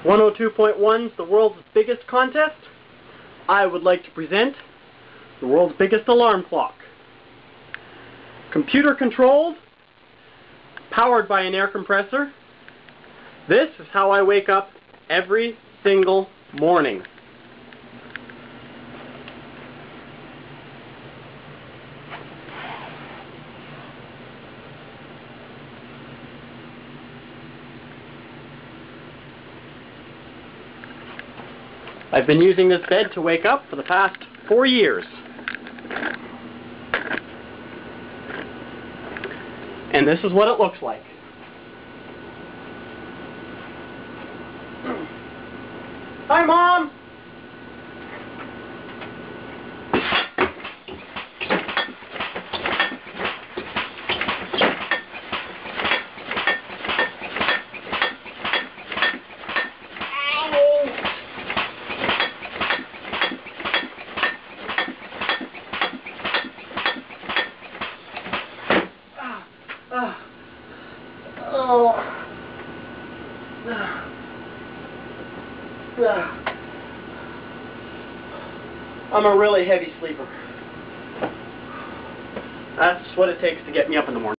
102.1's the world's biggest contest. I would like to present the world's biggest alarm clock. Computer controlled, powered by an air compressor. This is how I wake up every single morning. I've been using this bed to wake up for the past 4 years. And this is what it looks like. Hi, Mom! I'm a really heavy sleeper. That's what it takes to get me up in the morning.